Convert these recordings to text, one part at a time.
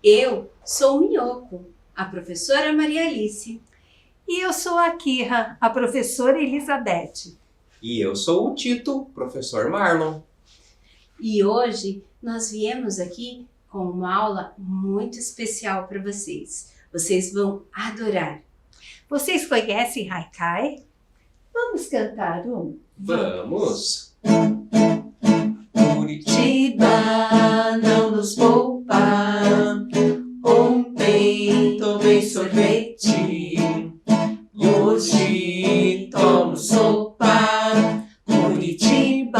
Eu sou Miyoko, a professora Maria Alice. E eu sou a Kira, a professora Elizabeth. E eu sou o Tito, professor Marlon. E hoje nós viemos aqui com uma aula muito especial para vocês. Vocês vão adorar. Vocês conhecem Haikai? Vamos cantar um? Vamos! Curitiba não nos poupa. Ontem tomei sorvete e hoje tomo sopa. Curitiba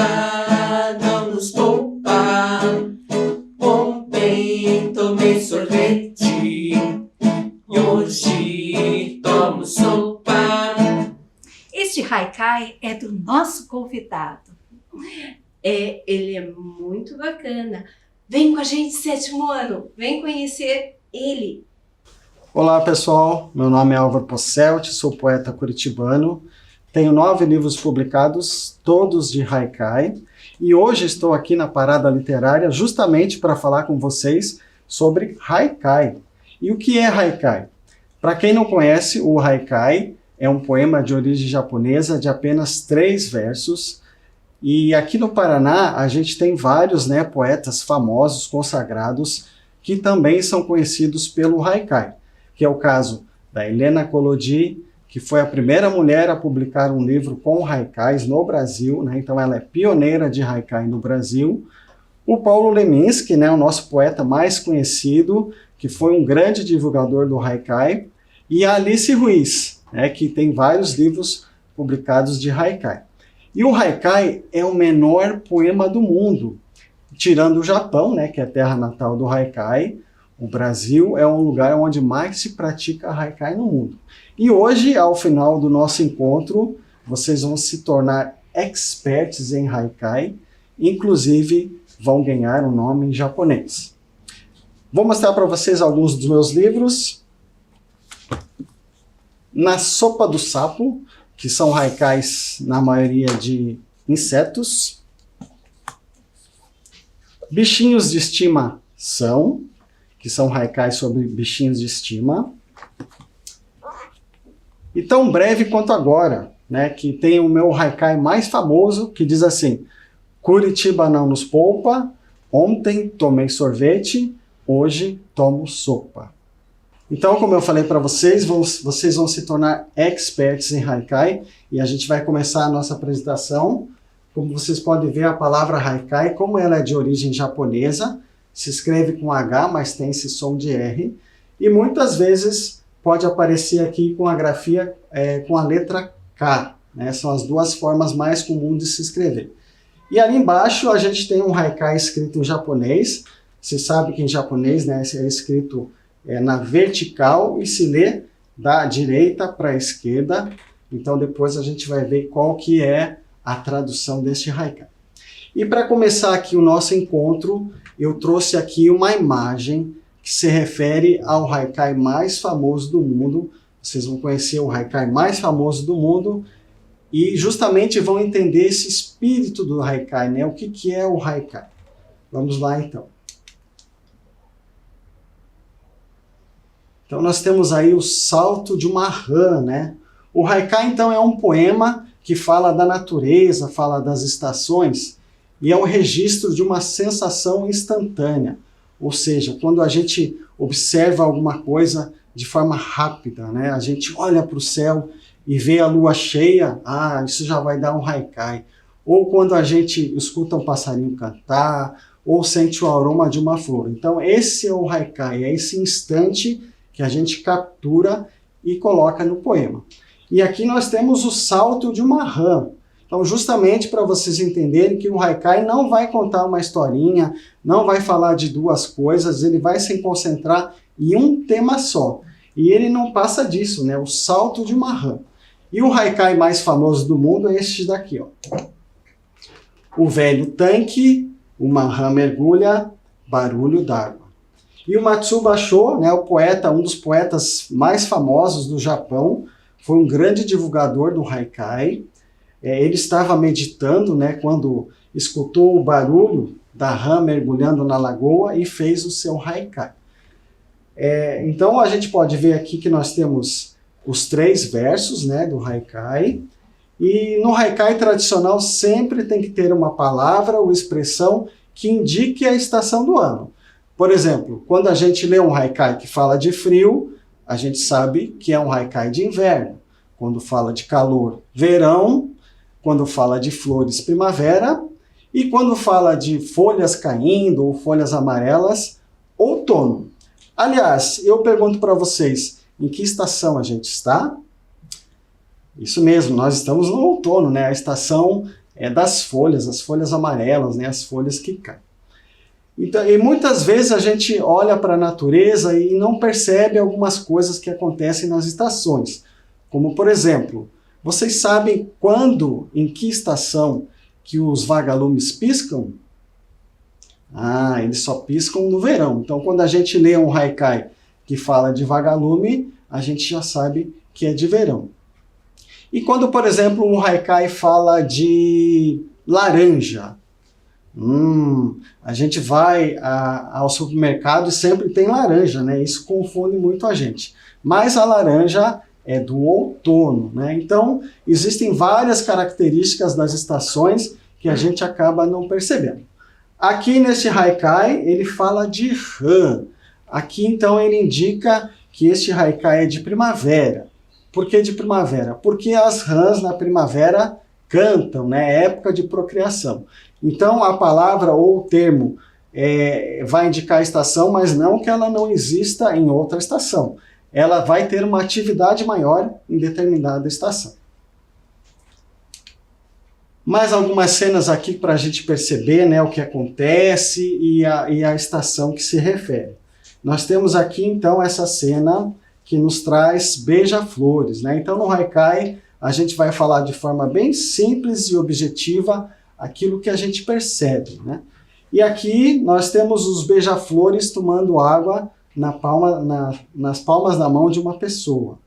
não nos poupa. Ontem tomei sorvete e hoje tomo sopa. Este Haikai é do nosso convidado. Ele é muito bacana. Vem com a gente, sétimo ano. Vem conhecer ele. Olá pessoal, meu nome é Álvaro Posselt, sou poeta curitibano, tenho 9 livros publicados, todos de Haikai, e hoje estou aqui na Parada Literária justamente para falar com vocês sobre Haikai. E o que é Haikai? Para quem não conhece, o Haikai é um poema de origem japonesa de apenas 3 versos, e aqui no Paraná a gente tem vários poetas famosos, consagrados, que também são conhecidos pelo Haikai, que é o caso da Helena Collodi, que foi a primeira mulher a publicar um livro com haikais no Brasil, então ela é pioneira de Haikai no Brasil. O Paulo Leminski, o nosso poeta mais conhecido, que foi um grande divulgador do Haikai, e a Alice Ruiz, que tem vários livros publicados de Haikai. E o Haikai é o menor poema do mundo, tirando o Japão, que é a terra natal do Haikai. O Brasil é um lugar onde mais se pratica Haikai no mundo. E hoje, ao final do nosso encontro, vocês vão se tornar experts em Haikai, inclusive vão ganhar um nome em japonês. Vou mostrar para vocês alguns dos meus livros. Na Sopa do Sapo, que são haikais na maioria de insetos. Bichinhos de Estimação, que são haikais sobre bichinhos de estima. E Tão Breve Quanto Agora, que tem o meu haikai mais famoso, que diz assim: Curitiba não nos poupa, ontem tomei sorvete, hoje tomo sopa. Então, como eu falei para vocês, vocês vão se tornar experts em Haikai, e a gente vai começar a nossa apresentação. Como vocês podem ver, a palavra Haikai, como ela é de origem japonesa, se escreve com H, mas tem esse som de R, e muitas vezes pode aparecer aqui com a grafia com a letra K, são as duas formas mais comuns de se escrever. E ali embaixo a gente tem um Haikai escrito em japonês. Você sabe que em japonês é escrito na vertical e se lê da direita para a esquerda. Então depois a gente vai ver qual que é a tradução deste Haikai. E para começar aqui o nosso encontro, eu trouxe aqui uma imagem que se refere ao Haikai mais famoso do mundo. Vocês vão conhecer o Haikai mais famoso do mundo e justamente vão entender esse espírito do Haikai, O que é o Haikai? Vamos lá então. Então nós temos aí o Salto de uma Rã, O Haikai então é um poema que fala da natureza, fala das estações, e é um registro de uma sensação instantânea. Ou seja, quando a gente observa alguma coisa de forma rápida, a gente olha para o céu e vê a lua cheia, isso já vai dar um Haikai. Ou quando a gente escuta um passarinho cantar, ou sente o aroma de uma flor. Então esse é o Haikai, é esse instante que a gente captura e coloca no poema. E aqui nós temos o Salto de uma Rã. Então, justamente para vocês entenderem que o Haikai não vai contar uma historinha, não vai falar de duas coisas, ele vai se concentrar em um tema só. E ele não passa disso, o Salto de uma Rã. E o Haikai mais famoso do mundo é este daqui, O velho tanque, uma rã mergulha, barulho d'água. E o Matsuba Sho, o poeta, um dos poetas mais famosos do Japão, foi um grande divulgador do Haikai. Ele estava meditando, quando escutou o barulho da rã mergulhando na lagoa e fez o seu Haikai. Então a gente pode ver aqui que nós temos os 3 versos, né, do haikai. E no haikai tradicional sempre tem que ter uma palavra ou expressão que indique a estação do ano. Por exemplo, quando a gente lê um haikai que fala de frio, a gente sabe que é um haikai de inverno. Quando fala de calor, verão. Quando fala de flores, primavera. E quando fala de folhas caindo ou folhas amarelas, outono. Aliás, eu pergunto para vocês, em que estação a gente está? Isso mesmo, nós estamos no outono, né? A estação das folhas, as folhas amarelas, né? As folhas que caem. Então, e muitas vezes a gente olha para a natureza e não percebe algumas coisas que acontecem nas estações. Como, por exemplo, vocês sabem quando, em que estação que os vagalumes piscam? Eles só piscam no verão. Então, quando a gente lê um haikai que fala de vagalume, a gente já sabe que é de verão. E quando, por exemplo, um haikai fala de laranja, a gente vai ao supermercado e sempre tem laranja, né? Isso confunde muito a gente. Mas a laranja é do outono, né? Então, existem várias características das estações que a gente acaba não percebendo. Aqui nesse haikai, ele fala de rã. Aqui, então, ele indica que este haikai é de primavera. Por que de primavera? Porque as rãs na primavera cantam, né? É época de procriação. Então, a palavra ou o termo vai indicar a estação, mas não que ela não exista em outra estação. Ela vai ter uma atividade maior em determinada estação. Mais algumas cenas aqui para a gente perceber, né, o que acontece e a estação que se refere. Nós temos aqui, então, essa cena que nos traz beija-flores, né? Então, no haikai, a gente vai falar de forma bem simples e objetiva aquilo que a gente percebe, né? E aqui nós temos os beija-flores tomando água nas palmas da mão de uma pessoa.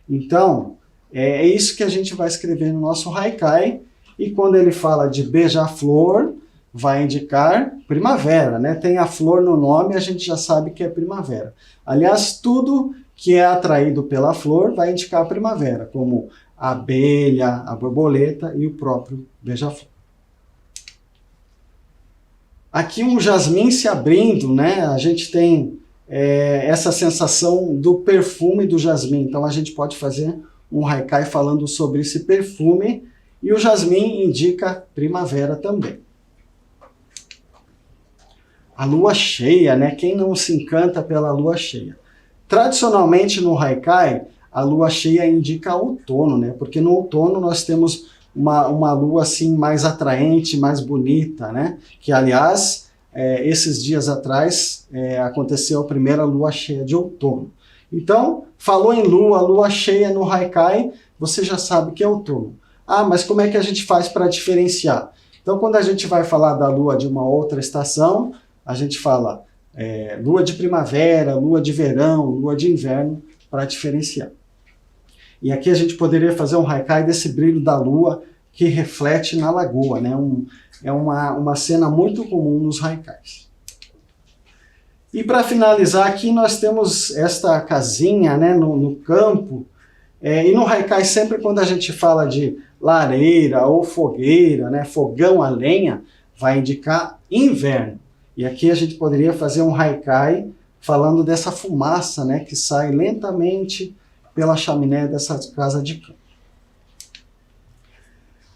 Então, é isso que a gente vai escrever no nosso haikai. E quando ele fala de beija-flor, vai indicar primavera, né? Tem a flor no nome, a gente já sabe que é primavera. Aliás, tudo que é atraído pela flor vai indicar a primavera, como a abelha, a borboleta e o próprio beija-flor. Aqui um jasmim se abrindo, né? A gente tem essa sensação do perfume do jasmim. Então a gente pode fazer um haikai falando sobre esse perfume, e o jasmim indica primavera também. A lua cheia, né? Quem não se encanta pela lua cheia? Tradicionalmente no haikai, a lua cheia indica outono, né? Porque no outono nós temos uma lua assim mais atraente, mais bonita, né? Que aliás, esses dias atrás aconteceu a primeira lua cheia de outono. Então, falou em lua cheia no haikai, você já sabe que é outono. Mas como é que a gente faz para diferenciar? Então, quando a gente vai falar da lua de uma outra estação, a gente fala lua de primavera, lua de verão, lua de inverno, para diferenciar. E aqui a gente poderia fazer um haikai desse brilho da lua que reflete na lagoa, né? É uma cena muito comum nos haikais. E para finalizar aqui, nós temos esta casinha, né, no campo. E no haikai, sempre quando a gente fala de lareira ou fogueira, né, fogão a lenha, vai indicar inverno. E aqui a gente poderia fazer um haikai falando dessa fumaça, né, que sai lentamente pela chaminé dessa casa de campo.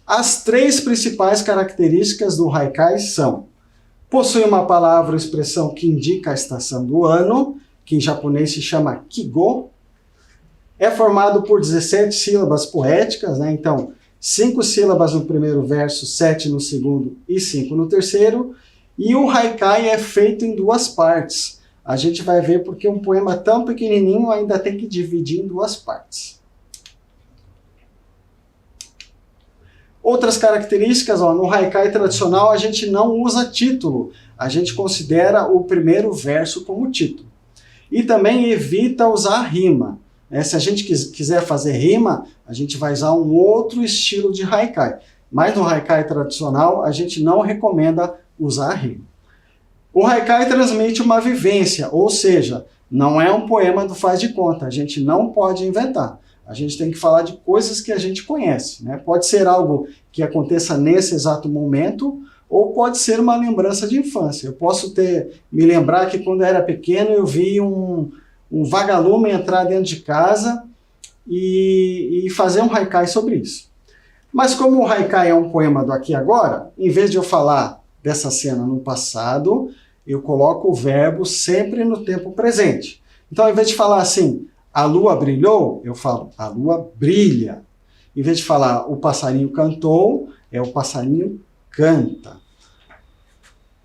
As 3 principais características do haikai são: possui uma palavra ou expressão que indica a estação do ano, que em japonês se chama kigo. É formado por 17 sílabas poéticas, né? Então, 5 sílabas no primeiro verso, 7 no segundo e 5 no terceiro. E o haikai é feito em 2 partes. A gente vai ver porque um poema tão pequenininho ainda tem que dividir em 2 partes. Outras características, no haikai tradicional a gente não usa título. A gente considera o primeiro verso como título. E também evita usar rima. Se a gente quiser fazer rima, a gente vai usar um outro estilo de haikai. Mas no haikai tradicional, a gente não recomenda usar rima. O haikai transmite uma vivência, ou seja, não é um poema do faz de conta, a gente não pode inventar. A gente tem que falar de coisas que a gente conhece, né? Pode ser algo que aconteça nesse exato momento, ou pode ser uma lembrança de infância. Eu posso me lembrar que quando eu era pequeno eu vi um vagalume entrar dentro de casa e fazer um haikai sobre isso. Mas como o haikai é um poema do aqui e agora, em vez de eu falar dessa cena no passado, eu coloco o verbo sempre no tempo presente. Então, em vez de falar assim, a lua brilhou, eu falo, a lua brilha. Em vez de falar, o passarinho cantou, é o passarinho canta.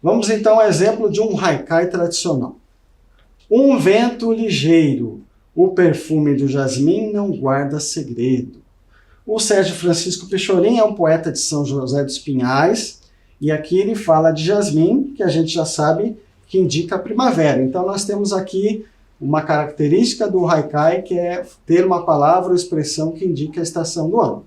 Vamos então ao exemplo de um haikai tradicional. Um vento ligeiro, o perfume do jasmim não guarda segredo. O Sérgio Francisco Peixorim é um poeta de São José dos Pinhais, e aqui ele fala de jasmim, que a gente já sabe que indica a primavera. Então nós temos aqui uma característica do haikai, que é ter uma palavra ou expressão que indica a estação do ano.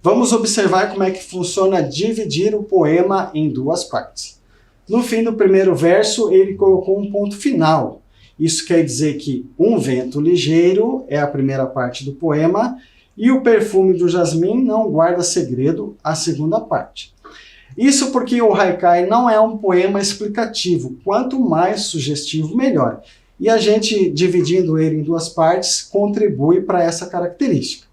Vamos observar como é que funciona dividir o poema em duas partes. No fim do primeiro verso, ele colocou um ponto final. Isso quer dizer que um vento ligeiro é a primeira parte do poema e o perfume do jasmim não guarda segredo, a segunda parte. Isso porque o haikai não é um poema explicativo. Quanto mais sugestivo, melhor. E a gente, dividindo ele em duas partes, contribui para essa característica.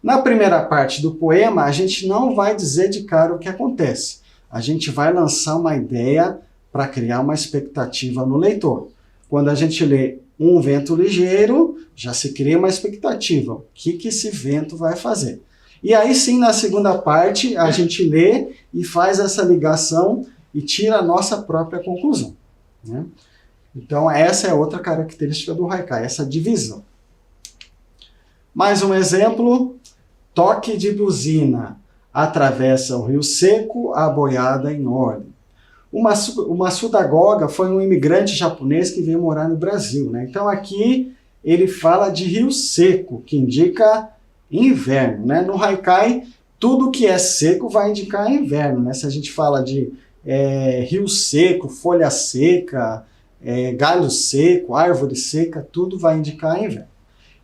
Na primeira parte do poema, a gente não vai dizer de cara o que acontece. A gente vai lançar uma ideia para criar uma expectativa no leitor. Quando a gente lê um vento ligeiro, já se cria uma expectativa. O que esse vento vai fazer? E aí sim, na segunda parte, a gente lê e faz essa ligação e tira a nossa própria conclusão, né? Então essa é outra característica do haikai, essa divisão. Mais um exemplo, toque de buzina, atravessa o rio seco, a boiada em ordem. O Masuda Goga foi um imigrante japonês que veio morar no Brasil, né? Então aqui ele fala de rio seco, que indica inverno, né? No haikai, tudo que é seco vai indicar inverno, né? Se a gente fala de rio seco, folha seca, galho seco, árvore seca, tudo vai indicar inverno.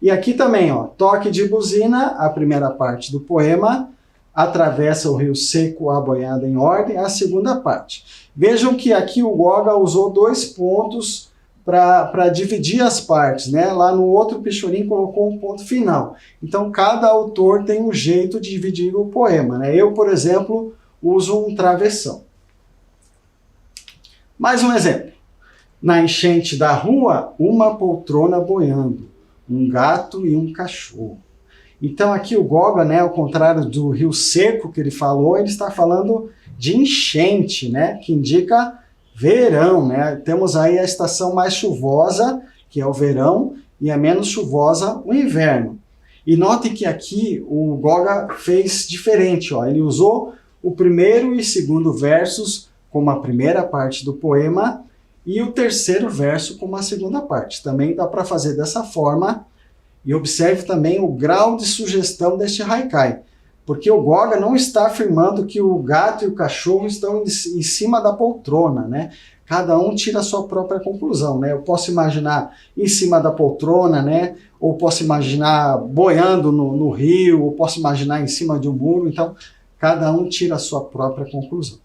E aqui também, ó, toque de buzina, a primeira parte do poema, atravessa o rio seco, a boiada em ordem, a segunda parte. Vejam que aqui o Goga usou dois pontos para dividir as partes, né? Lá no outro Peixorim colocou um ponto final. Então cada autor tem um jeito de dividir o poema, né? Eu, por exemplo, uso um travessão. Mais um exemplo. Na enchente da rua, uma poltrona boiando, um gato e um cachorro. Então aqui o Goga, né, ao contrário do rio seco que ele falou, ele está falando de enchente, né, que indica verão, né? Temos aí a estação mais chuvosa, que é o verão, e a menos chuvosa, o inverno. E note que aqui o Goga fez diferente, ó. Ele usou o primeiro e segundo versos como a primeira parte do poema e o terceiro verso como a segunda parte. Também dá para fazer dessa forma. E observe também o grau de sugestão deste haikai, porque o Goga não está afirmando que o gato e o cachorro estão em cima da poltrona, né? Cada um tira a sua própria conclusão, né? Eu posso imaginar em cima da poltrona, né? Ou posso imaginar boiando no rio, ou posso imaginar em cima de um muro. Então, cada um tira a sua própria conclusão.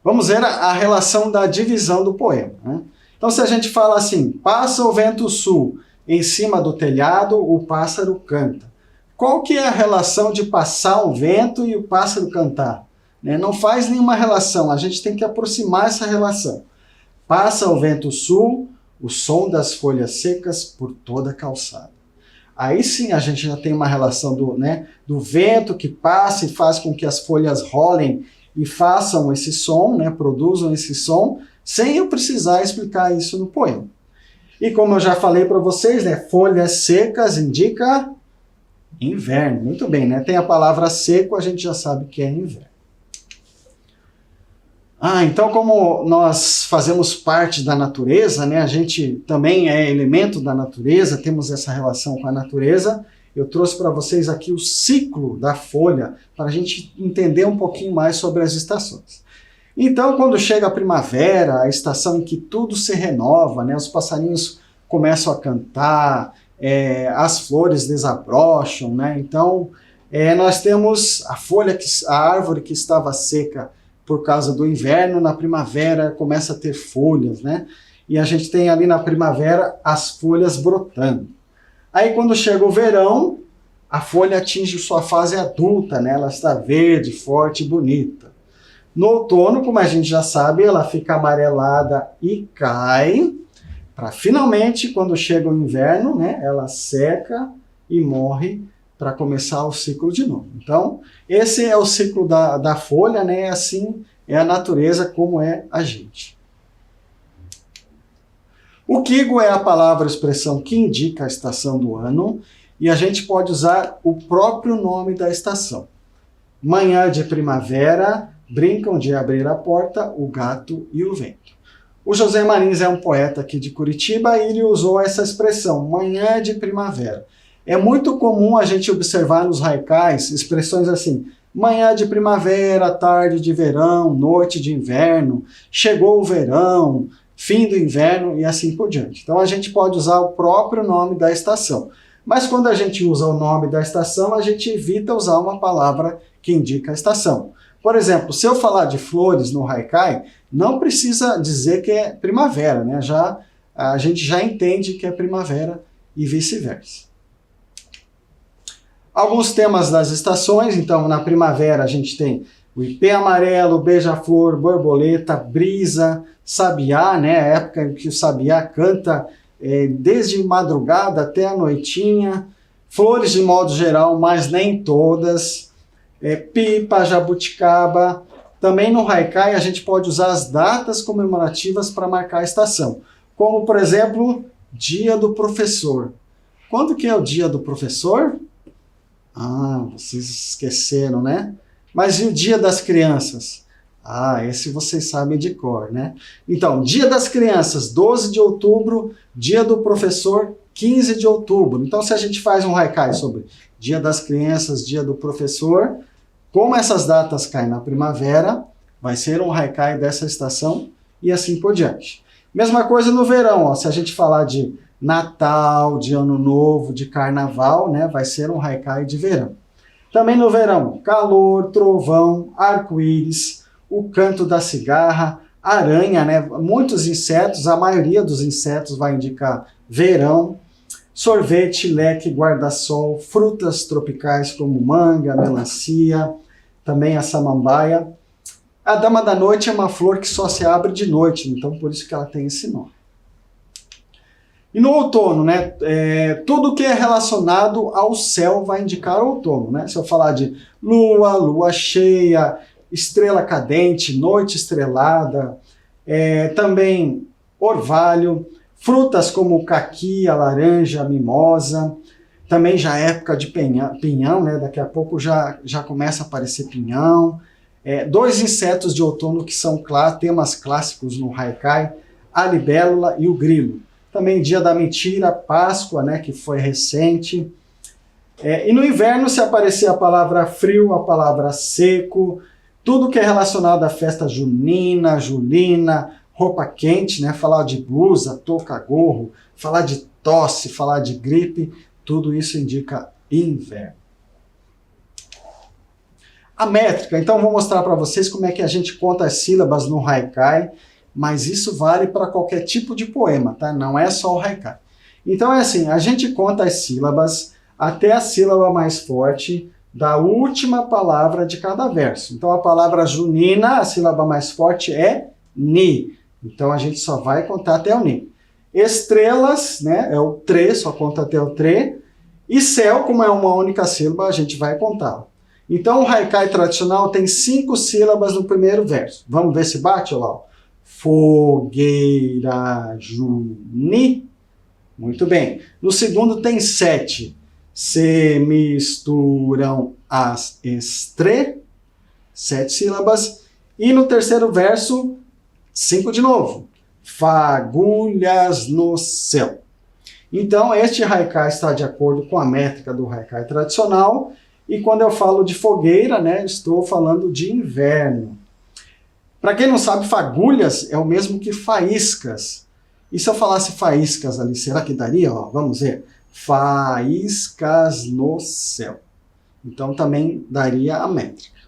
Vamos ver a relação da divisão do poema, né? Então, se a gente fala assim, passa o vento sul, em cima do telhado o pássaro canta. Qual que é a relação de passar o vento e o pássaro cantar? Né? Não faz nenhuma relação, a gente tem que aproximar essa relação. Passa o vento sul, o som das folhas secas por toda a calçada. Aí sim a gente já tem uma relação do vento que passa e faz com que as folhas rolem e façam esse som, né? Produzam esse som, sem eu precisar explicar isso no poema. E como eu já falei para vocês, né, folhas secas indica inverno. Muito bem, né? Tem a palavra seco, a gente já sabe que é inverno. Então como nós fazemos parte da natureza, né, a gente também é elemento da natureza, temos essa relação com a natureza, eu trouxe para vocês aqui o ciclo da folha, para a gente entender um pouquinho mais sobre as estações. Então, quando chega a primavera, a estação em que tudo se renova, né? Os passarinhos começam a cantar, as flores desabrocham, né? Então, nós temos a árvore que estava seca por causa do inverno, na primavera começa a ter folhas, né? E a gente tem ali na primavera as folhas brotando. Aí quando chega o verão, a folha atinge sua fase adulta, né? Ela está verde, forte e bonita. No outono, como a gente já sabe, ela fica amarelada e cai, para finalmente, quando chega o inverno, né? Ela seca e morre para começar o ciclo de novo. Então, esse é o ciclo da folha, né? Assim é a natureza como é a gente. O quigo é a palavra ou expressão que indica a estação do ano e a gente pode usar o próprio nome da estação. Manhã de primavera, brincam de abrir a porta o gato e o vento. O José Marins é um poeta aqui de Curitiba e ele usou essa expressão, manhã de primavera. É muito comum a gente observar nos haikais expressões assim, manhã de primavera, tarde de verão, noite de inverno, chegou o verão, fim do inverno e assim por diante. Então a gente pode usar o próprio nome da estação. Mas quando a gente usa o nome da estação, a gente evita usar uma palavra que indica a estação. Por exemplo, se eu falar de flores no haikai, não precisa dizer que é primavera, né? A gente já entende que é primavera e vice-versa. Alguns temas das estações, então na primavera a gente tem o ipê amarelo, beija-flor, borboleta, brisa, sabiá, né? A época em que o sabiá canta desde madrugada até a noitinha, flores de modo geral, mas nem todas, pipa, jabuticaba. Também no haikai a gente pode usar as datas comemorativas para marcar a estação, como por exemplo, dia do professor. Quando que é o dia do professor? Ah, vocês esqueceram, né? Mas e o dia das crianças? Ah, esse vocês sabem de cor, né? Então, dia das crianças, 12 de outubro, dia do professor, 15 de outubro. Então, se a gente faz um haikai sobre dia das crianças, dia do professor, como essas datas caem na primavera, vai ser um haikai dessa estação e assim por diante. Mesma coisa no verão, ó, se a gente falar de Natal, de Ano Novo, de Carnaval, né, vai ser um haikai de verão. Também no verão, calor, trovão, arco-íris, o canto da cigarra, aranha, né, muitos insetos, a maioria dos insetos vai indicar verão, sorvete, leque, guarda-sol, frutas tropicais como manga, melancia, também a samambaia. A dama da noite é uma flor que só se abre de noite, então por isso que ela tem esse nome. E no outono, né, tudo que é relacionado ao céu vai indicar outono, né? Se eu falar de lua, lua cheia, estrela cadente, noite estrelada, também orvalho, frutas como caqui, a laranja, a mimosa, também já é época de pinhão, né? Daqui a pouco já começa a aparecer pinhão. Dois insetos de outono que são temas clássicos no haikai, a libélula e o grilo. Também dia da mentira, Páscoa, né, que foi recente. E no inverno, se aparecer a palavra frio, a palavra seco, tudo que é relacionado à festa junina, julina, roupa quente, né, falar de blusa, touca, gorro, falar de tosse, falar de gripe, tudo isso indica inverno. A métrica, então vou mostrar para vocês como é que a gente conta as sílabas no haikai, mas isso vale para qualquer tipo de poema, tá? Não é só o haikai. Então é assim, a gente conta as sílabas até a sílaba mais forte da última palavra de cada verso. Então a palavra junina, a sílaba mais forte é ni. Então a gente só vai contar até o ni. Estrelas, né, é o tre, só conta até o tre. E céu, como é uma única sílaba, a gente vai contá-la. Então o haikai tradicional tem 5 sílabas no primeiro verso. Vamos ver se bate, olha lá. Fogueira, juni. Muito bem. No segundo tem 7. Se misturam as 7 sílabas. E no terceiro verso, 5 de novo. Fagulhas no céu. Então, este haikai está de acordo com a métrica do haikai tradicional. E quando eu falo de fogueira, né, estou falando de inverno. Para quem não sabe, fagulhas é o mesmo que faíscas. E se eu falasse faíscas ali, será que daria? Ó, vamos ver. Faíscas no céu. Então também daria a métrica.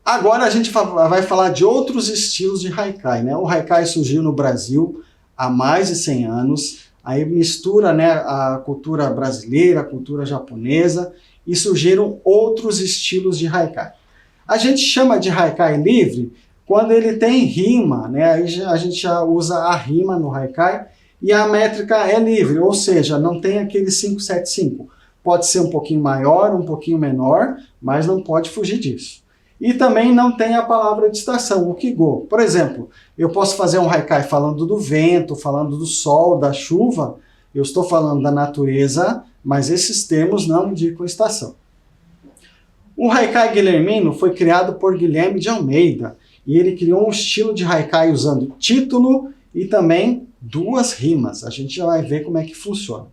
Agora a gente vai falar de outros estilos de haikai, né? O haikai surgiu no Brasil há mais de 100 anos. Aí mistura, né, a cultura brasileira, a cultura japonesa, e surgiram outros estilos de haikai. A gente chama de haikai livre quando ele tem rima, né? Aí a gente já usa a rima no haikai e a métrica é livre, ou seja, não tem aquele 575. Pode ser um pouquinho maior, um pouquinho menor, mas não pode fugir disso. E também não tem a palavra de estação, o kigo. Por exemplo, eu posso fazer um haikai falando do vento, falando do sol, da chuva. Eu estou falando da natureza, mas esses termos não indicam estação. O haikai guilhermino foi criado por Guilherme de Almeida. E ele criou um estilo de haikai usando título e também 2 rimas. A gente já vai ver como é que funciona.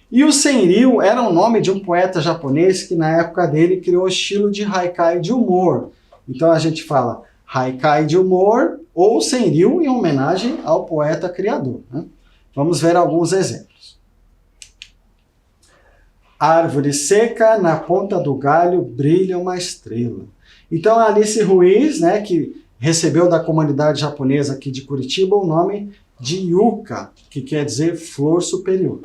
E o Senryu era o nome de um poeta japonês que na época dele criou o estilo de haikai de humor. Então a gente fala haikai de humor ou Senryu em homenagem ao poeta criador, né? Vamos ver alguns exemplos. Árvore seca, na ponta do galho brilha uma estrela. Então a Alice Ruiz, né, que recebeu da comunidade japonesa aqui de Curitiba o nome de yuka, que quer dizer flor superior.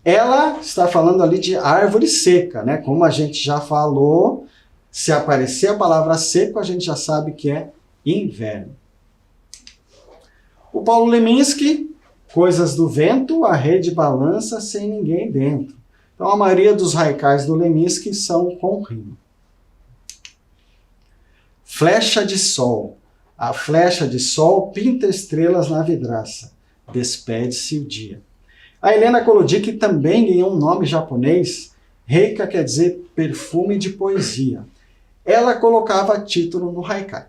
Ela está falando ali de árvore seca, né? Como a gente já falou, se aparecer a palavra seco, a gente já sabe que é inverno. O Paulo Leminski, coisas do vento, a rede balança sem ninguém dentro. Então a maioria dos haikais do Leminski são com rima. Flecha de sol. A flecha de sol pinta estrelas na vidraça. Despede-se o dia. A Helena Kolodjik também ganhou um nome japonês. Reika quer dizer perfume de poesia. Ela colocava título no haikai.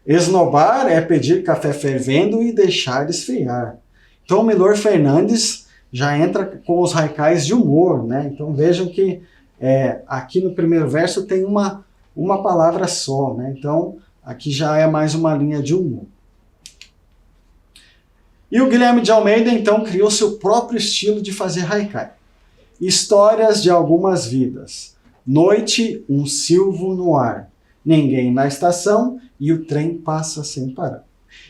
Esnobar é pedir café fervendo e deixar esfriar. Então Milor Fernandes já entra com os haikais de humor, né? Então vejam que aqui no primeiro verso tem uma palavra só, né? Então aqui já é mais uma linha de humor. E o Guilherme de Almeida, então, criou seu próprio estilo de fazer haikai. Histórias de algumas vidas. Noite, um silvo no ar. Ninguém na estação e o trem passa sem parar.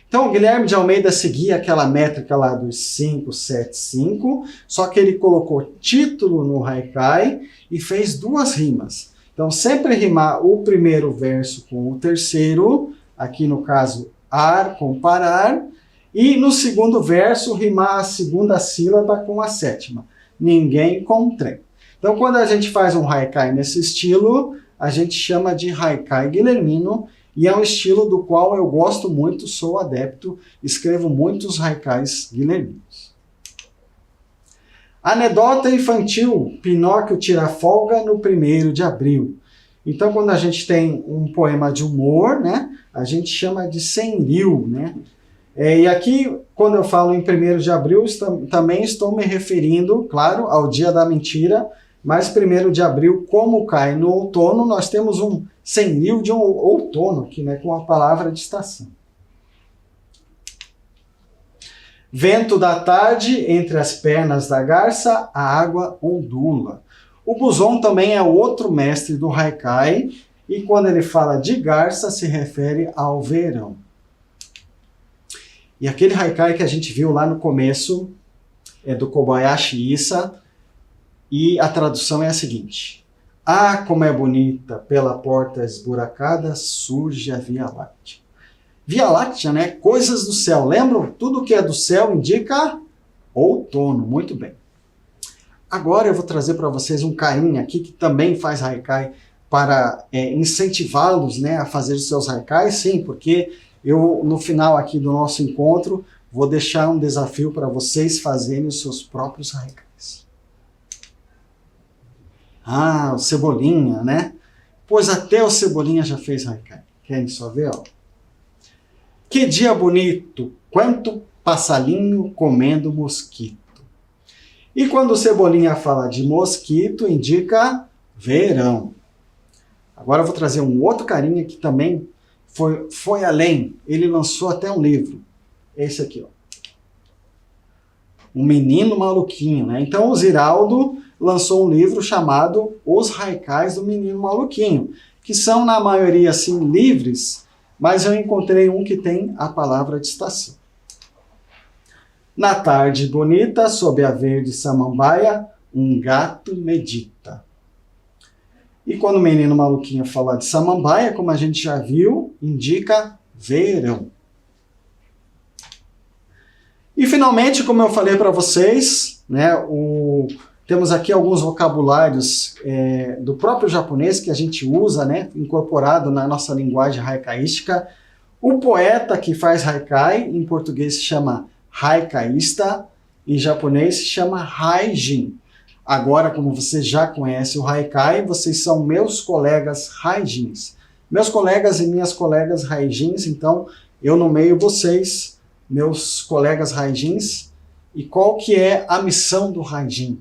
Então, o Guilherme de Almeida seguia aquela métrica lá dos 5, 7, 5, só que ele colocou título no haikai e fez 2 rimas. Então, sempre rimar o primeiro verso com o terceiro, aqui no caso, ar com parar, e no segundo verso, rimar a segunda sílaba com a sétima. Ninguém com trem. Então, quando a gente faz um haikai nesse estilo, a gente chama de haikai guilhermino, e é um estilo do qual eu gosto muito, sou adepto, escrevo muitos haikais guilherminos. Anedota infantil, Pinóquio tira folga no 1º de abril. Então, quando a gente tem um poema de humor, né, a gente chama de senryu, né? E aqui, quando eu falo em 1º de abril, também estou me referindo, claro, ao dia da mentira, mas 1º de abril, como cai no outono, nós temos um senryu de um outono aqui, né, com a palavra de estação. Vento da tarde, entre as pernas da garça, a água ondula. O Buzon também é outro mestre do haikai, e quando ele fala de garça, se refere ao verão. E aquele haikai que a gente viu lá no começo é do Kobayashi Issa, e a tradução é a seguinte: ah, como é bonita, pela porta esburacada surge a Via Láctea. Via Láctea, né? Coisas do céu. Lembram? Tudo que é do céu indica outono. Muito bem. Agora eu vou trazer para vocês um carinha aqui que também faz haikai para incentivá-los, né, a fazer os seus haikais. Sim, porque eu, no final aqui do nosso encontro, vou deixar um desafio para vocês fazerem os seus próprios haikais. Ah, o Cebolinha, né? Pois até o Cebolinha já fez haikai. Querem só ver? Ó. Que dia bonito, quanto passarinho comendo mosquito. E quando o Cebolinha fala de mosquito, indica verão. Agora eu vou trazer um outro carinha que também foi além. Ele lançou até um livro. Esse aqui, ó. O Menino Maluquinho, né? Então o Ziraldo lançou um livro chamado Os Haikais do Menino Maluquinho, que são na maioria assim livres, mas eu encontrei um que tem a palavra de estação. Na tarde bonita, sob a verde samambaia, um gato medita. E quando o Menino Maluquinho fala de samambaia, como a gente já viu, indica verão. E finalmente, como eu falei para vocês, né, temos aqui alguns vocabulários do próprio japonês que a gente usa, né, incorporado na nossa linguagem haikaística. O poeta que faz haikai, em português se chama haikaísta, em japonês se chama haijin. Agora, como vocês já conhecem o haikai, vocês são meus colegas haijins. Meus colegas e minhas colegas haijins, então eu nomeio vocês, meus colegas haijins. E qual que é a missão do haijin?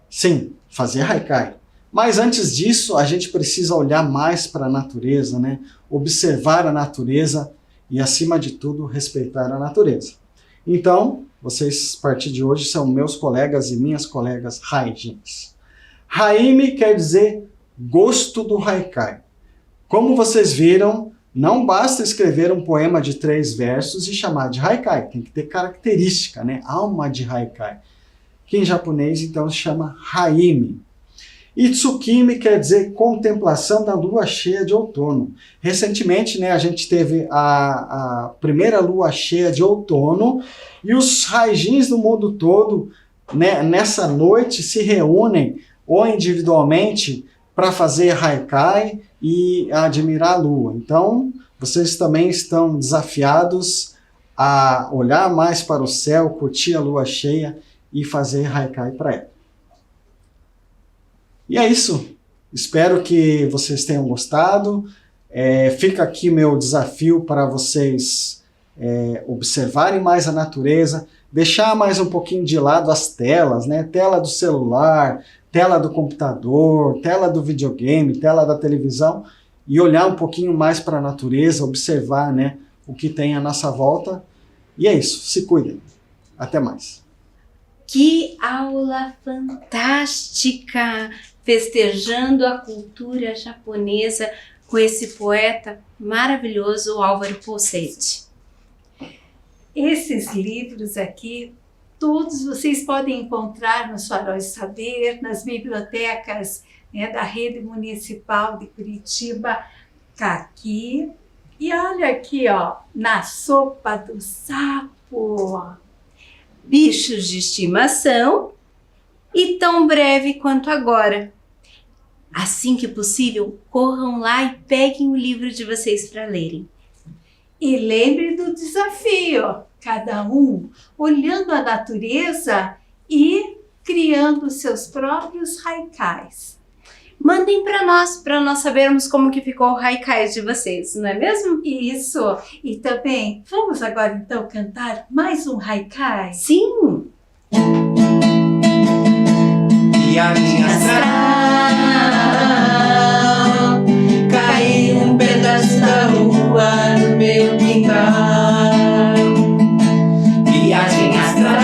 Sim, fazer haikai. Mas antes disso, a gente precisa olhar mais para a natureza, né? Observar a natureza e, acima de tudo, respeitar a natureza. Então, vocês, a partir de hoje, são meus colegas e minhas colegas haijins. Haime quer dizer gosto do haikai. Como vocês viram, não basta escrever um poema de 3 versos e chamar de haikai. Tem que ter característica, né? Alma de haikai. Que em japonês, então, se chama haime. E tsukimi quer dizer contemplação da lua cheia de outono. Recentemente, né, a gente teve a primeira lua cheia de outono e os haijins do mundo todo, né, nessa noite se reúnem ou individualmente para fazer haikai e admirar a lua. Então, vocês também estão desafiados a olhar mais para o céu, curtir a lua cheia e fazer haikai para ela. E é isso. Espero que vocês tenham gostado. Fica aqui meu desafio para vocês observarem mais a natureza, deixar mais um pouquinho de lado as telas, né? Tela do celular, tela do computador, tela do videogame, tela da televisão, e olhar um pouquinho mais para a natureza, observar, né, o que tem à nossa volta. E é isso. Se cuidem. Até mais. Que aula fantástica! Festejando a cultura japonesa com esse poeta maravilhoso, Álvaro Pocetti. Esses livros aqui, todos vocês podem encontrar nos Faróis do Saber, nas bibliotecas, né, da Rede Municipal de Curitiba, aqui. E olha aqui, ó, Na Sopa do Sapo. Bichos de estimação e Tão Breve Quanto Agora. Assim que possível, corram lá e peguem o livro de vocês para lerem. E lembre do desafio, cada um olhando a natureza e criando seus próprios haikais. Mandem para nós sabermos como que ficou o haikai de vocês, não é mesmo? Isso! E também, vamos agora então cantar mais um haikai? Sim! Viagem astral, caiu um pedaço da lua no meu quintal. Viagem astral,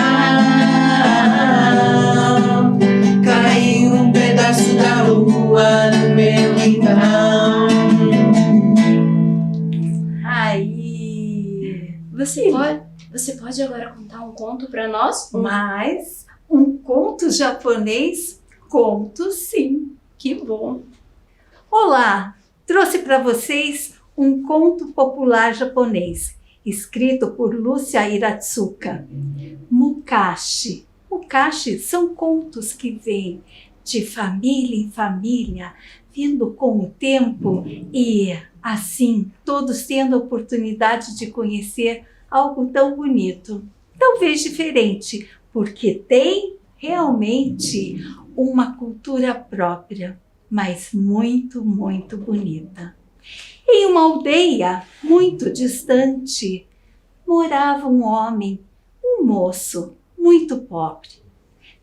caiu um pedaço da lua no meu quintal. Aí! Você pode agora contar um conto para nós? Mais um conto japonês? Conto sim! Que bom! Olá! Trouxe para vocês um conto popular japonês, escrito por Lúcia Iratsuka. Mukashi. Mukashi são contos que vêm de família em família, vindo com o tempo e, assim, todos tendo a oportunidade de conhecer algo tão bonito. Talvez diferente, porque tem realmente uma cultura própria, mas muito, muito bonita. Em uma aldeia muito distante, morava um homem, um moço muito pobre.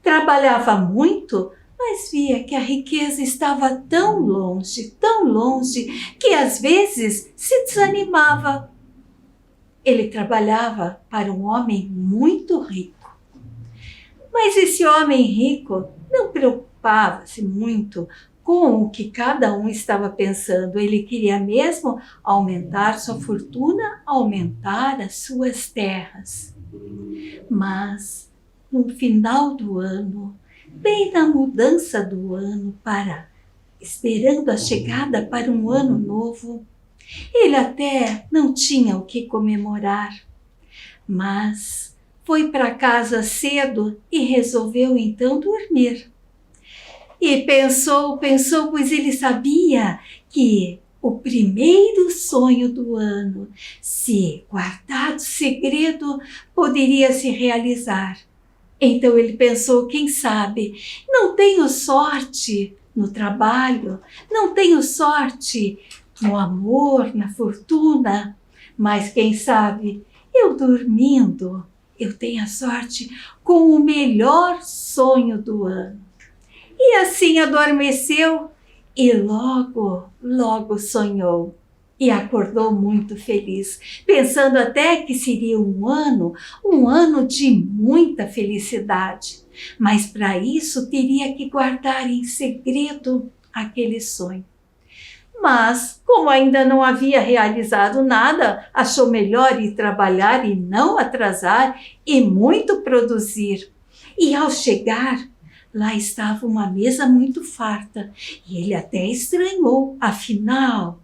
Trabalhava muito, mas via que a riqueza estava tão longe, que às vezes se desanimava. Ele trabalhava para um homem muito rico. Mas esse homem rico não preocupava-se muito com o que cada um estava pensando. Ele queria mesmo aumentar sua fortuna, aumentar as suas terras. Mas, no final do ano, bem na mudança do ano esperando a chegada para um ano novo, ele até não tinha o que comemorar, mas foi para casa cedo e resolveu então dormir. E pensou, pois ele sabia que o primeiro sonho do ano, se guardado segredo, poderia se realizar. Então ele pensou, quem sabe, não tenho sorte no trabalho, não tenho sorte no amor, na fortuna, mas quem sabe, eu dormindo, eu tenho a sorte com o melhor sonho do ano. E assim adormeceu e logo sonhou. E acordou muito feliz, pensando até que seria um ano de muita felicidade. Mas para isso teria que guardar em segredo aquele sonho. Mas, como ainda não havia realizado nada, achou melhor ir trabalhar e não atrasar e muito produzir. E ao chegar, lá estava uma mesa muito farta e ele até estranhou, afinal,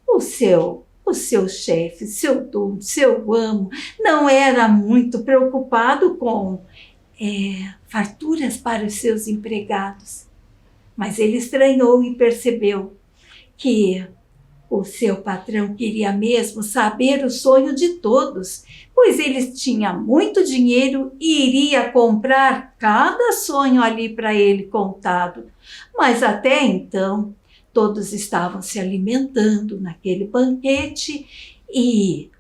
o seu chefe, seu dono, seu amo, não era muito preocupado com farturas para os seus empregados. Mas ele estranhou e percebeu que o seu patrão queria mesmo saber o sonho de todos, pois ele tinha muito dinheiro e iria comprar cada sonho ali para ele contado. Mas até então, todos estavam se alimentando naquele banquete e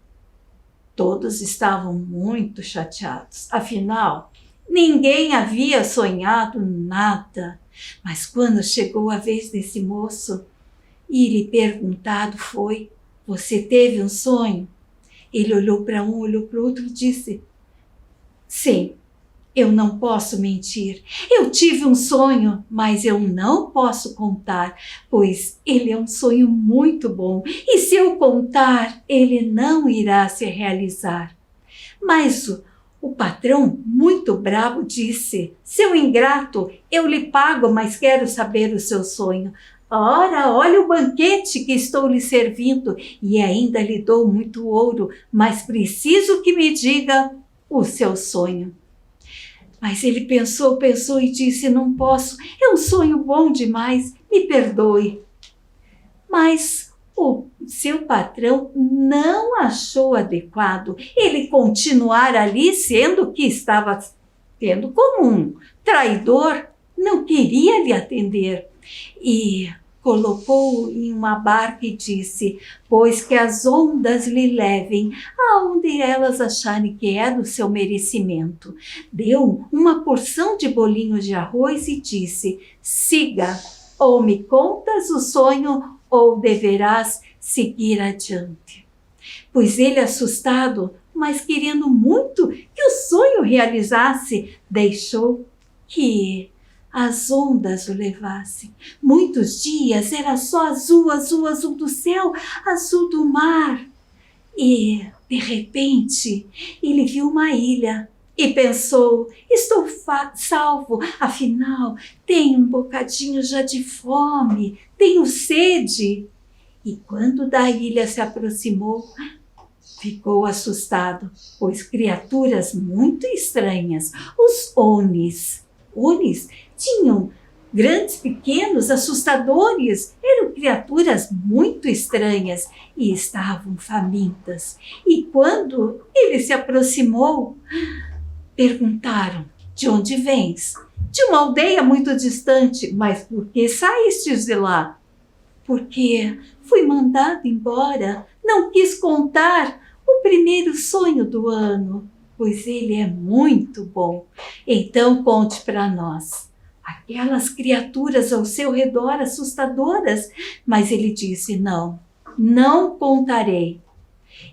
todos estavam muito chateados. Afinal, ninguém havia sonhado nada. Mas quando chegou a vez desse moço e lhe perguntado foi: você teve um sonho? Ele olhou para um, olhou para o outro e disse: sim. Eu não posso mentir. Eu tive um sonho, mas eu não posso contar, pois ele é um sonho muito bom. E se eu contar, ele não irá se realizar. Mas o patrão, muito bravo, disse: seu ingrato, eu lhe pago, mas quero saber o seu sonho. Ora, olha o banquete que estou lhe servindo e ainda lhe dou muito ouro, mas preciso que me diga o seu sonho. Mas ele pensou e disse: não posso, é um sonho bom demais, me perdoe. Mas o seu patrão não achou adequado ele continuar ali, sendo que estava tendo como um traidor, não queria lhe atender. E colocou-o em uma barca e disse: pois que as ondas lhe levem aonde elas acharem que é do seu merecimento. Deu uma porção de bolinhos de arroz e disse: siga, ou me contas o sonho, ou deverás seguir adiante. Pois ele, assustado, mas querendo muito que o sonho realizasse, deixou que as ondas o levassem. Muitos dias era só azul, azul, azul do céu, azul do mar. E, de repente, ele viu uma ilha e pensou: estou salvo, afinal, tenho um bocadinho já de fome, tenho sede. E quando da ilha se aproximou, ficou assustado, pois criaturas muito estranhas, os Onis, tinham grandes, pequenos, assustadores, eram criaturas muito estranhas e estavam famintas. E quando ele se aproximou, perguntaram: de onde vens? De uma aldeia muito distante. Mas por que saístes de lá? Porque fui mandado embora, não quis contar o primeiro sonho do ano, pois ele é muito bom. Então conte para nós. aquelas criaturas ao seu redor assustadoras, mas ele disse: não, não contarei.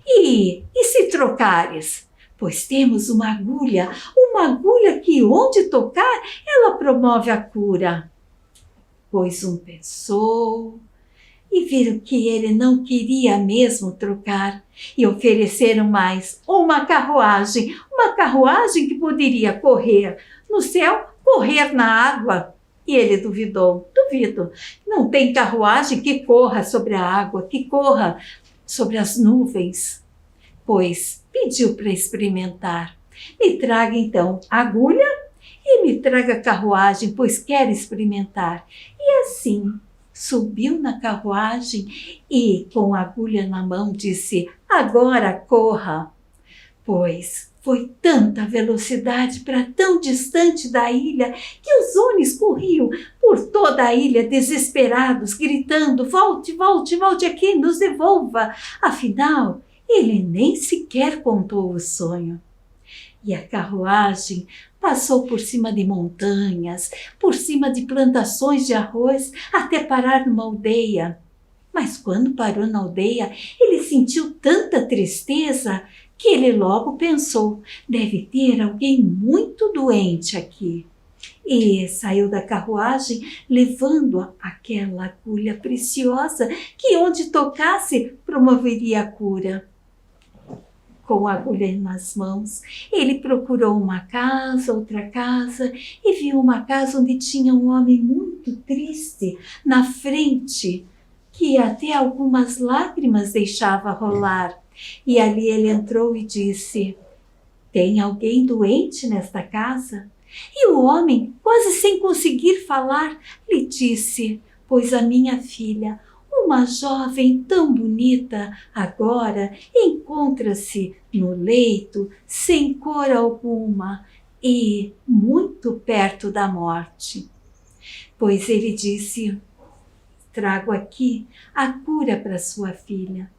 E se trocares? Pois temos uma agulha que onde tocar, ela promove a cura. Pois um pensou e viram que ele não queria mesmo trocar e ofereceram mais uma carruagem que poderia correr no céu, correr na água. E ele duvidou, duvido, não tem carruagem que corra sobre a água, que corra sobre as nuvens. Pois pediu para experimentar. Me traga então agulha e me traga carruagem, pois quero experimentar. E assim subiu na carruagem e, com a agulha na mão, disse: agora corra. Pois foi tanta velocidade para tão distante da ilha que os homens corriam por toda a ilha desesperados, gritando: volte, volte, volte aqui, nos devolva. Afinal, ele nem sequer contou o sonho. E a carruagem passou por cima de montanhas, por cima de plantações de arroz, até parar numa aldeia. Mas quando parou na aldeia, ele sentiu tanta tristeza que ele logo pensou: deve ter alguém muito doente aqui. E saiu da carruagem levando aquela agulha preciosa que onde tocasse promoveria a cura. Com a agulha nas mãos, ele procurou uma casa, outra casa, e viu uma casa onde tinha um homem muito triste na frente, que até algumas lágrimas deixava rolar. E ali ele entrou e disse: tem alguém doente nesta casa? E o homem, quase sem conseguir falar, lhe disse: pois a minha filha, uma jovem tão bonita, agora encontra-se no leito, sem cor alguma e muito perto da morte. Pois ele disse: trago aqui a cura para sua filha.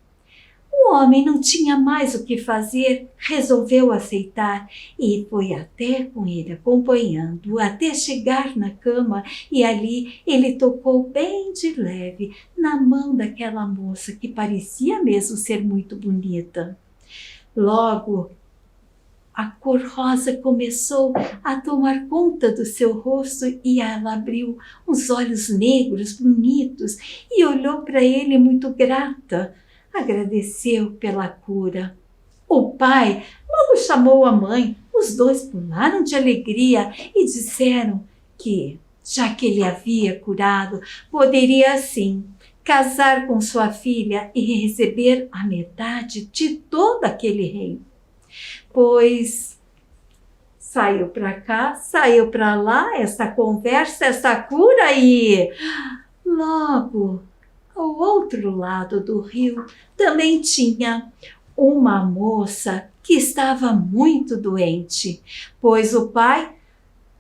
O homem não tinha mais o que fazer, resolveu aceitar e foi até com ele, acompanhando, até chegar na cama, e ali ele tocou bem de leve na mão daquela moça que parecia mesmo ser muito bonita. Logo, a cor rosa começou a tomar conta do seu rosto e ela abriu uns olhos negros bonitos e olhou para ele muito grata. Agradeceu pela cura. O pai logo chamou a mãe. Os dois pularam de alegria e disseram que, já que ele havia curado, poderia assim casar com sua filha e receber a metade de todo aquele reino. Pois saiu para cá, saiu para lá, essa conversa, essa cura, e logo ao outro lado do rio também tinha uma moça que estava muito doente, pois o pai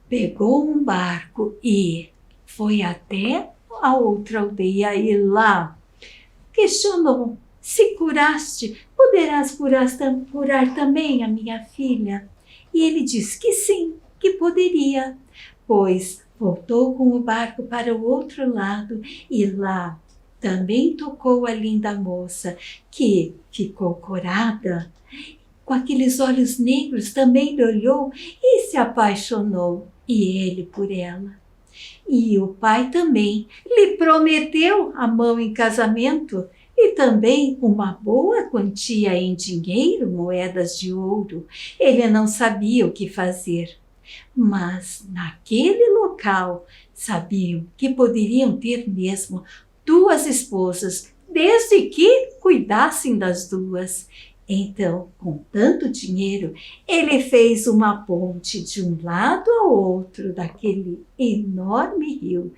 pegou um barco e foi até a outra aldeia e lá questionou: se curaste, poderás curar também a minha filha? E ele disse que sim, que poderia, pois voltou com o barco para o outro lado e lá também tocou a linda moça, que ficou curada. Com aqueles olhos negros também lhe olhou e se apaixonou, e ele por ela. E o pai também lhe prometeu a mão em casamento e também uma boa quantia em dinheiro, moedas de ouro. Ele não sabia o que fazer, mas naquele local sabiam que poderiam ter mesmo duas esposas, desde que cuidassem das duas. Então, com tanto dinheiro, ele fez uma ponte de um lado ao outro daquele enorme rio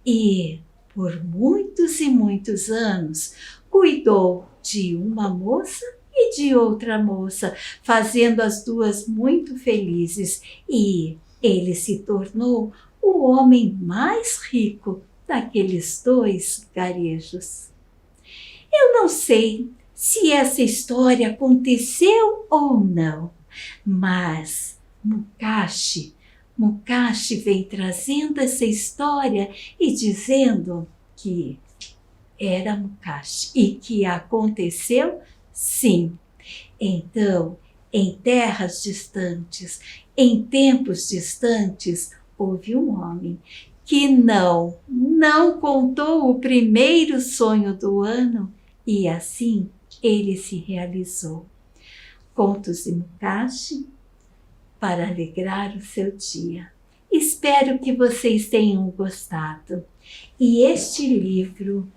e, por muitos e muitos anos, cuidou de uma moça e de outra moça, fazendo as duas muito felizes, e ele se tornou o homem mais rico daqueles dois garejos. Eu não sei se essa história aconteceu ou não, mas Mukashi, Mukashi vem trazendo essa história e dizendo que era Mukashi e que aconteceu sim. Então, em terras distantes, em tempos distantes, houve um homem que não contou o primeiro sonho do ano e assim ele se realizou. Contos de Mukashi para alegrar o seu dia. Espero que vocês tenham gostado. E este livro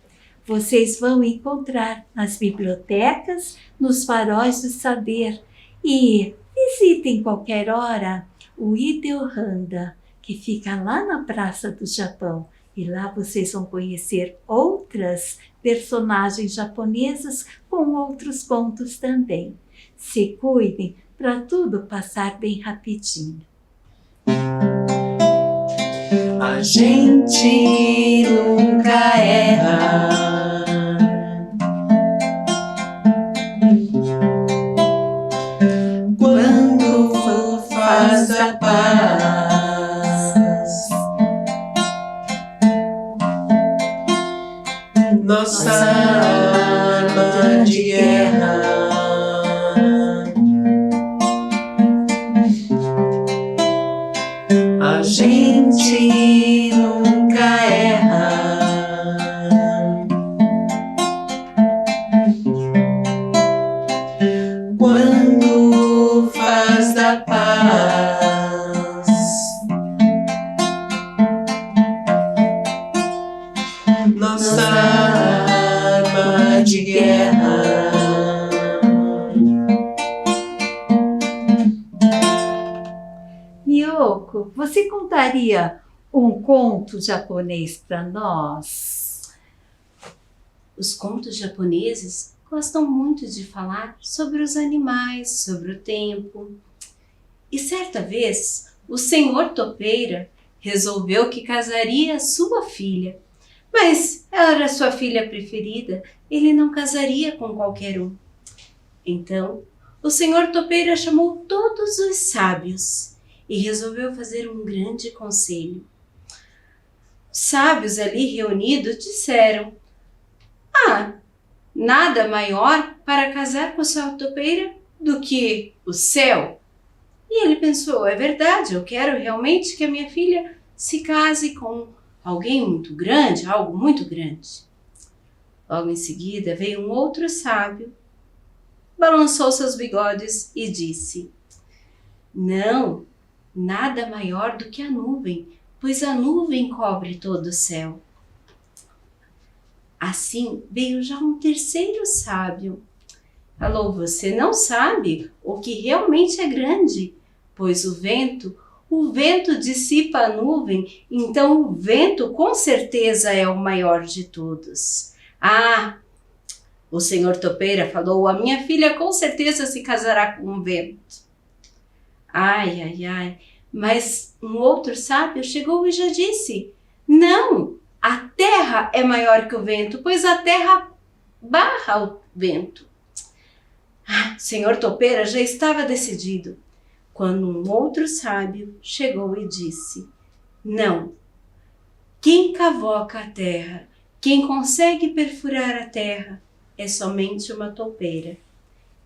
vocês vão encontrar nas bibliotecas, nos faróis do saber. E visitem qualquer hora o Ideohanda, que fica lá na Praça do Japão. E lá vocês vão conhecer outras personagens japonesas com outros contos também. Se cuidem para tudo passar bem rapidinho. A gente nunca erra. Quando faz a paz, nossa arma de guerra. A gente nunca erra. Quando faz a paz, nossa arma de guerra. Miyoko, você contaria um conto japonês para nós? Os contos japoneses gostam muito de falar sobre os animais, sobre o tempo. E certa vez, o senhor Topeira resolveu que casaria sua filha. Mas ela era sua filha preferida, ele não casaria com qualquer um. Então, o senhor Topeira chamou todos os sábios e resolveu fazer um grande conselho. Os sábios ali reunidos disseram: nada maior para casar com o senhor Topeira do que o céu. E ele pensou: é verdade, eu quero realmente que a minha filha se case com alguém muito grande, algo muito grande. Logo em seguida veio um outro sábio, balançou seus bigodes e disse: não, nada maior do que a nuvem, pois a nuvem cobre todo o céu. Assim veio já um terceiro sábio. Falou: você não sabe o que realmente é grande, pois o vento dissipa a nuvem, então o vento com certeza é o maior de todos. O senhor Topeira falou: a minha filha com certeza se casará com o vento. Mas um outro sábio chegou e já disse: não, a terra é maior que o vento, pois a terra barra o vento. O senhor Topeira já estava decidido, quando um outro sábio chegou e disse: não, quem cavoca a terra, quem consegue perfurar a terra, é somente uma topeira.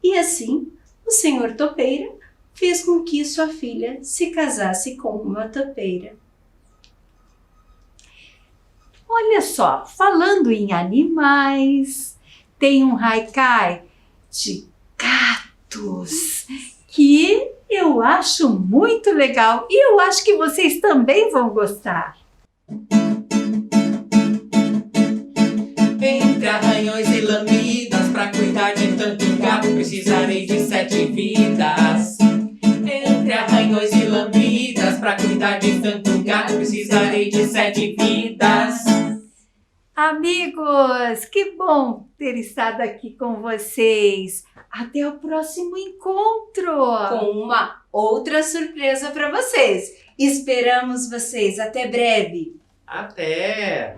E assim, o senhor Topeira fez com que sua filha se casasse com uma topeira. Olha só, falando em animais, tem um haikai de gatos que eu acho muito legal e eu acho que vocês também vão gostar. Entre arranhões e lamidas, pra cuidar de tanto gato, precisarei de 7 vidas. Entre arranhões e lamidas, pra cuidar de tanto gato, precisarei de 7 vidas. Amigos, que bom ter estado aqui com vocês. Até o próximo encontro! Com uma outra surpresa para vocês. Esperamos vocês. Até breve. Até!